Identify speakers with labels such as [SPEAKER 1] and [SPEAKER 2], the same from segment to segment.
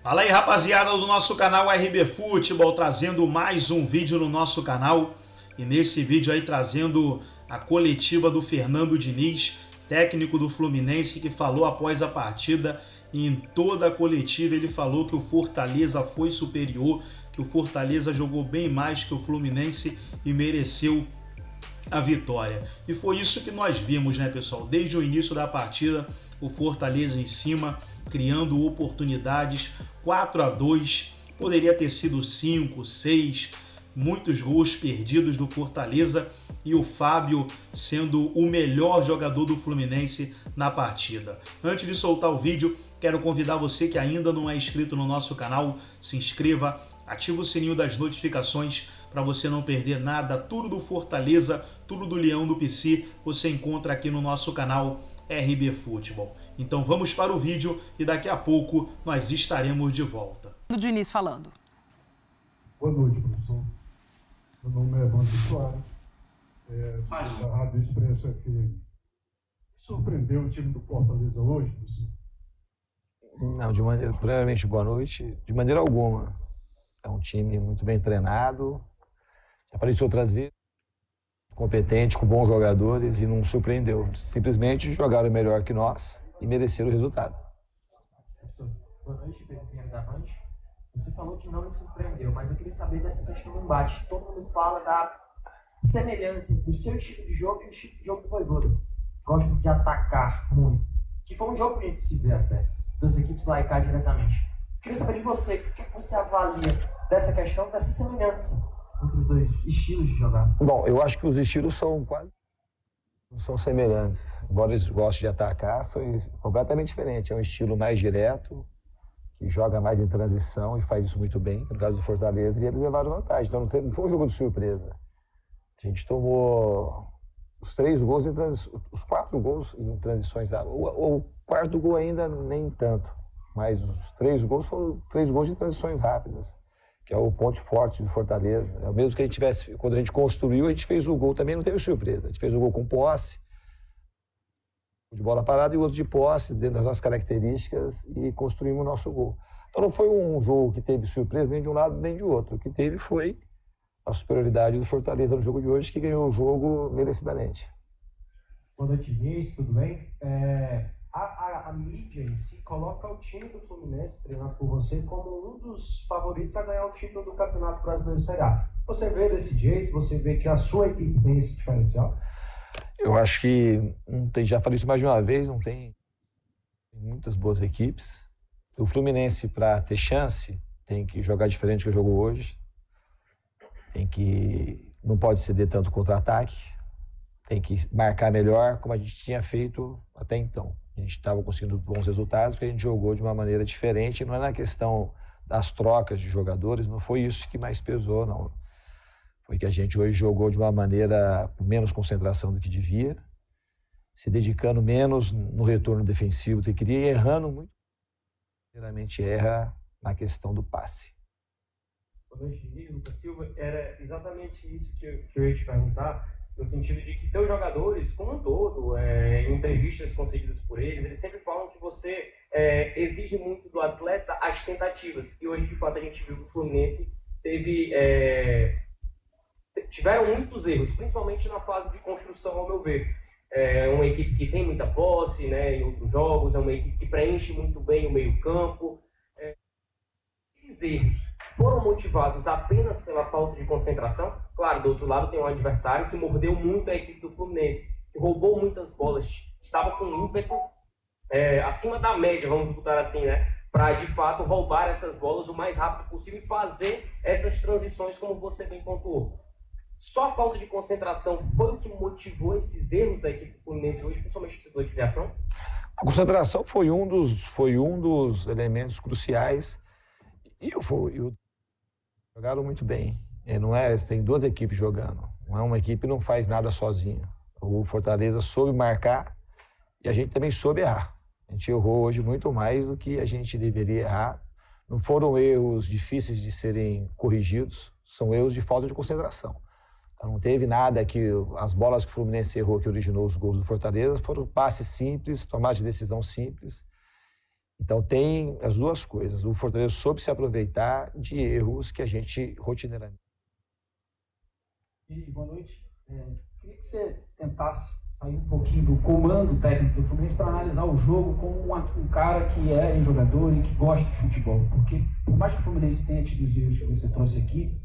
[SPEAKER 1] Fala aí, rapaziada do nosso canal RB Futebol, trazendo mais um vídeo no nosso canal. E nesse vídeo aí trazendo a coletiva do Fernando Diniz, técnico do Fluminense, que falou após a partida. E em toda a coletiva ele falou que o Fortaleza foi superior, que o Fortaleza jogou bem mais que o Fluminense e mereceu a vitória. E foi isso que nós vimos, né, pessoal? Desde o início da partida, o Fortaleza em cima, criando oportunidades, 4-2, poderia ter sido 5, 6, muitos gols perdidos do Fortaleza e o Fábio sendo o melhor jogador do Fluminense na partida. Antes de soltar o vídeo, quero convidar você que ainda não é inscrito no nosso canal, se inscreva, ativa o sininho das notificações para você não perder nada. Tudo do Fortaleza, tudo do Leão do PC, você encontra aqui no nosso canal RB Futebol. Então vamos para o vídeo e daqui a pouco nós estaremos de volta.
[SPEAKER 2] O Diniz falando.
[SPEAKER 3] Boa noite, professor. Meu nome é Evandro Soares. Da Rádio Expresso FM. Surpreendeu o time do Fortaleza hoje, professor?
[SPEAKER 4] Não, primeiramente, boa noite. De maneira alguma. É um time muito bem treinado. Já apareceu outras vezes. Competente, com bons jogadores e não surpreendeu. Simplesmente jogaram melhor que nós e mereceram o resultado.
[SPEAKER 5] Professor, boa noite, Pedro Pinheiro da Band. Você falou que não me surpreendeu, mas eu queria saber dessa questão do embate. Todo mundo fala da semelhança entre o seu estilo de jogo e o estilo de jogo do Vojvoda. Gosto de atacar muito. Que foi um jogo que a gente se vê até, das equipes lá e cá diretamente. Eu queria saber de você, o que você avalia dessa questão, dessa semelhança entre os dois estilos de jogar?
[SPEAKER 4] Bom, eu acho que os estilos são semelhantes. Embora eles gostem de atacar, são completamente diferentes. É um estilo mais direto, que joga mais em transição e faz isso muito bem, no caso do Fortaleza, e eles levaram vantagem. Então não foi um jogo de surpresa. A gente tomou os 3 gols, os 4 gols em transições. O quarto gol ainda nem tanto, mas os 3 gols foram 3 gols de transições rápidas, que é o ponto forte do Fortaleza. É o mesmo que a gente tivesse, quando a gente construiu, a gente fez o gol, também não teve surpresa. A gente fez o gol com posse, de bola parada e o outro de posse, dentro das nossas características, e construímos o nosso gol. Então não foi um jogo que teve surpresa nem de um lado nem de outro. O que teve foi a superioridade do Fortaleza no jogo de hoje, que ganhou o jogo merecidamente.
[SPEAKER 3] Boa noite, Diniz, tudo bem? A mídia em si coloca o time do Fluminense, treinado por você, como um dos favoritos a ganhar o título do Campeonato Brasileiro Série A. Você vê desse jeito? Você vê que a sua equipe tem esse diferencial?
[SPEAKER 4] Eu acho que, já falei isso mais de uma vez, não tem muitas boas equipes. O Fluminense, para ter chance, tem que jogar diferente do que jogou hoje. Não pode ceder tanto contra-ataque. Tem que marcar melhor, como a gente tinha feito até então. A gente estava conseguindo bons resultados porque a gente jogou de uma maneira diferente. Não é na questão das trocas de jogadores, não foi isso que mais pesou, não. Foi que a gente hoje jogou de uma maneira com menos concentração do que devia, se dedicando menos no retorno defensivo do que queria e errando muito. Geralmente erra na questão do passe.
[SPEAKER 6] Boa noite, Lucas Silva. Era exatamente isso que eu ia te perguntar, no sentido de que teus jogadores, como um todo, em entrevistas concedidas por eles sempre falam que você exige muito do atleta as tentativas. E hoje, de fato, a gente viu que o Fluminense tiveram muitos erros, principalmente na fase de construção, ao meu ver. É uma equipe que tem muita posse, né, em outros jogos, é uma equipe que preenche muito bem o meio-campo. Esses erros foram motivados apenas pela falta de concentração? Claro, do outro lado tem um adversário que mordeu muito a equipe do Fluminense, que roubou muitas bolas, estava com um ímpeto acima da média, vamos botar assim, né? Para, de fato, roubar essas bolas o mais rápido possível e fazer essas transições como você bem pontuou. Só a falta de concentração foi o que motivou esses erros da equipe do Fluminense hoje, principalmente no setor de criação?
[SPEAKER 4] A concentração foi um dos elementos cruciais e jogaram muito bem. Tem 2 equipes jogando, não é uma equipe que não faz nada sozinha. O Fortaleza soube marcar e a gente também soube errar. A gente errou hoje muito mais do que a gente deveria errar. Não foram erros difíceis de serem corrigidos, são erros de falta de concentração. Então, não teve nada que as bolas que o Fluminense errou que originou os gols do Fortaleza foram passes simples, tomadas de decisão simples. Então tem as duas coisas. O Fortaleza soube se aproveitar de erros que a gente rotineiramente.
[SPEAKER 2] Boa noite. Queria que você tentasse sair um pouquinho do comando técnico do Fluminense para analisar o jogo como um cara que é jogador e que gosta de futebol. Porque, por mais que o Fluminense tenha tido os erros que você trouxe aqui,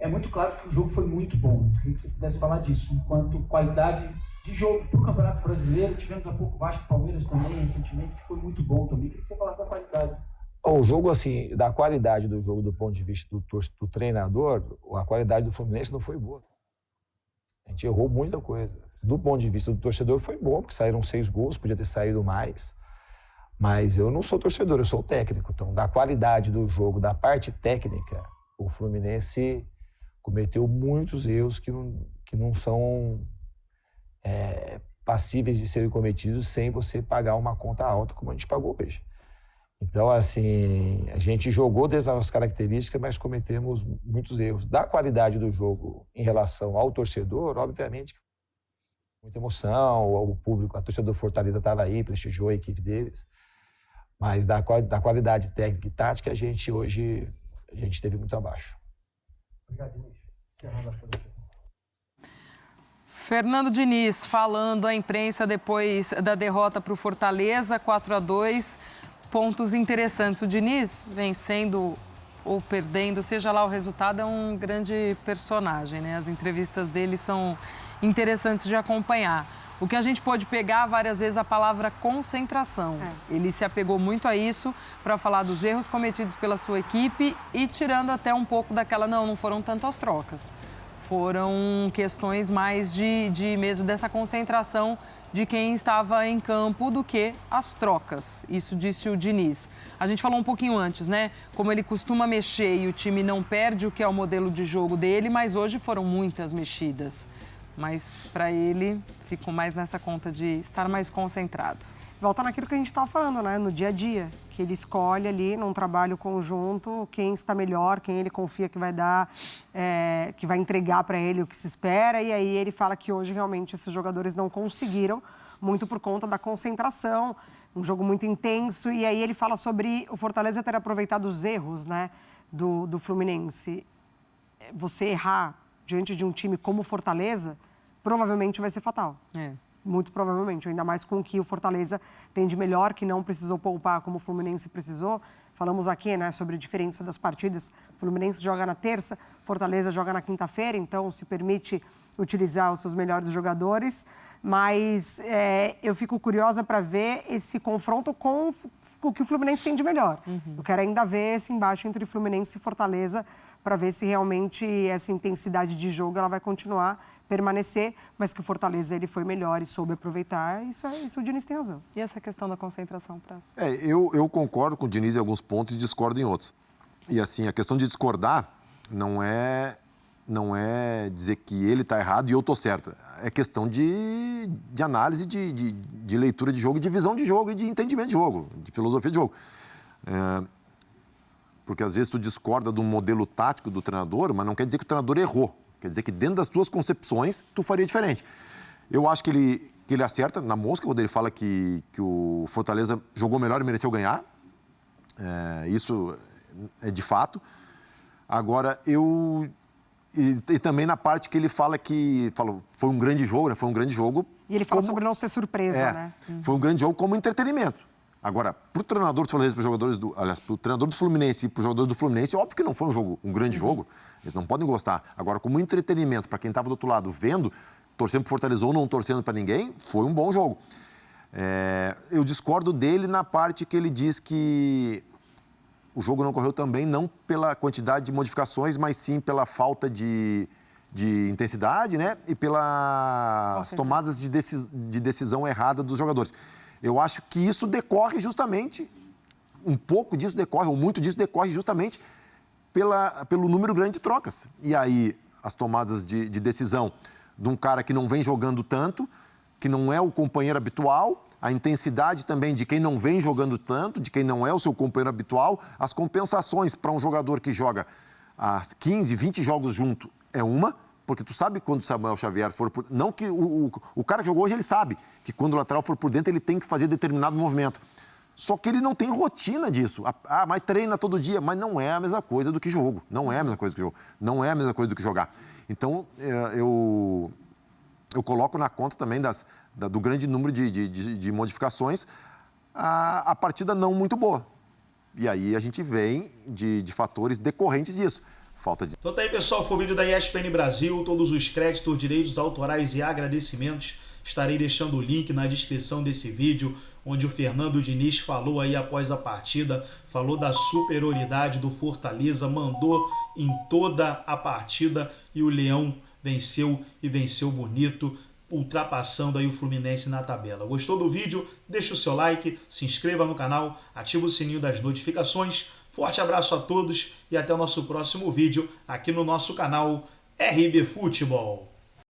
[SPEAKER 2] é muito claro que o jogo foi muito bom. Queria que você pudesse falar disso, enquanto qualidade de jogo para o Campeonato Brasileiro. Tivemos há pouco Vasco e Palmeiras também, recentemente, que foi muito bom também. Queria que você falasse da qualidade.
[SPEAKER 4] O jogo, assim, da qualidade do jogo do ponto de vista do treinador, a qualidade do Fluminense não foi boa. A gente errou muita coisa. Do ponto de vista do torcedor foi bom, porque saíram 6 gols, podia ter saído mais. Mas eu não sou torcedor, eu sou técnico. Então, da qualidade do jogo, da parte técnica, o Fluminense cometeu muitos erros que não são passíveis de serem cometidos sem você pagar uma conta alta, como a gente pagou hoje. Então, assim, a gente jogou desde as nossas características, mas cometemos muitos erros. Da qualidade do jogo em relação ao torcedor, obviamente, muita emoção, o público, a torcida do Fortaleza estava aí, prestigiou a equipe deles, mas da qualidade técnica e tática, a gente esteve muito abaixo.
[SPEAKER 3] Obrigado, Diniz. Encerrando a coletiva.
[SPEAKER 7] Fernando Diniz falando à imprensa depois da derrota para o Fortaleza, 4-2. Pontos interessantes. O Diniz, vencendo ou perdendo, seja lá o resultado, é um grande personagem, né? As entrevistas dele são interessantes de acompanhar. O que a gente pôde pegar várias vezes a palavra concentração. Ele se apegou muito a isso para falar dos erros cometidos pela sua equipe e tirando até um pouco daquela, não foram tanto as trocas. Foram questões mais de mesmo dessa concentração de quem estava em campo do que as trocas. Isso disse o Diniz. A gente falou um pouquinho antes, né? Como ele costuma mexer e o time não perde o que é o modelo de jogo dele, mas hoje foram muitas mexidas. Mas para ele ficou mais nessa conta de estar mais concentrado.
[SPEAKER 8] Volta naquilo que a gente estava falando, né? No dia a dia, que ele escolhe ali num trabalho conjunto quem está melhor, quem ele confia que vai dar, que vai entregar para ele o que se espera. E aí ele fala que hoje realmente esses jogadores não conseguiram, muito por conta da concentração, um jogo muito intenso. E aí ele fala sobre o Fortaleza ter aproveitado os erros, né, do Fluminense. Você errar diante de um time como o Fortaleza, provavelmente vai ser fatal. Muito provavelmente, ainda mais com o que o Fortaleza tem de melhor, que não precisou poupar como o Fluminense precisou. Falamos aqui, né, sobre a diferença das partidas. O Fluminense joga na terça, Fortaleza joga na quinta-feira, então se permite utilizar os seus melhores jogadores. Mas eu fico curiosa para ver esse confronto com o que o Fluminense tem de melhor. Eu quero ainda ver esse embate entre Fluminense e Fortaleza para ver se realmente essa intensidade de jogo ela vai continuar, permanecer, mas que o Fortaleza ele foi melhor e soube aproveitar. Isso o Diniz tem razão.
[SPEAKER 7] E essa questão da concentração, Praça?
[SPEAKER 9] Eu concordo com o Diniz em alguns pontos e discordo em outros. E assim, a questão de discordar não é dizer que ele está errado e eu estou certo. É questão de análise, de leitura de jogo, de visão de jogo e de entendimento de jogo, de filosofia de jogo. Porque às vezes tu discorda do modelo tático do treinador, mas não quer dizer que o treinador errou. Quer dizer que dentro das tuas concepções, tu faria diferente. Eu acho que ele acerta na mosca, quando ele fala que o Fortaleza jogou melhor e mereceu ganhar. Isso é de fato. Agora, E também na parte que ele fala foi um grande jogo, né? Foi um grande jogo.
[SPEAKER 8] E ele fala sobre não ser surpresa, né?
[SPEAKER 9] Foi um grande jogo como entretenimento. Agora, para o treinador do Fortaleza, para o treinador do Fluminense e para os jogadores do Fluminense, óbvio que não foi um grande jogo. Eles não podem gostar. Agora, como entretenimento, para quem estava do outro lado vendo, torcendo para o Fortaleza ou não torcendo para ninguém, foi um bom jogo. Eu discordo dele na parte que ele diz que o jogo não correu também, não pela quantidade de modificações, mas sim pela falta de intensidade, né? E pelas tomadas de decisão errada dos jogadores. Eu acho que isso decorre justamente, um pouco disso decorre, ou muito disso decorre justamente pelo número grande de trocas. E aí, as tomadas de decisão de um cara que não vem jogando tanto, que não é o companheiro habitual, a intensidade também de quem não vem jogando tanto, de quem não é o seu companheiro habitual, as compensações para um jogador que joga há 15, 20 jogos junto é uma, porque tu sabe quando o Samuel Xavier for por... Não que o cara que jogou hoje, ele sabe que quando o lateral for por dentro, ele tem que fazer determinado movimento. Só que ele não tem rotina disso. Mas treina todo dia. Mas não é a mesma coisa do que jogo. Não é a mesma coisa que jogo. Não é a mesma coisa do que jogar. Então, eu coloco na conta também do grande número de modificações a partida não muito boa. E aí a gente vem de fatores decorrentes disso. Falta de...
[SPEAKER 1] Então tá aí, pessoal, foi o vídeo da ESPN Brasil. Todos os créditos, direitos autorais e agradecimentos estarei deixando o link na descrição desse vídeo, onde o Fernando Diniz falou aí após a partida, falou da superioridade do Fortaleza, mandou em toda a partida e o Leão venceu e venceu bonito, ultrapassando aí o Fluminense na tabela. Gostou do vídeo? Deixa o seu like, se inscreva no canal, ativa o sininho das notificações. Forte abraço a todos e até o nosso próximo vídeo aqui no nosso canal RB Futebol.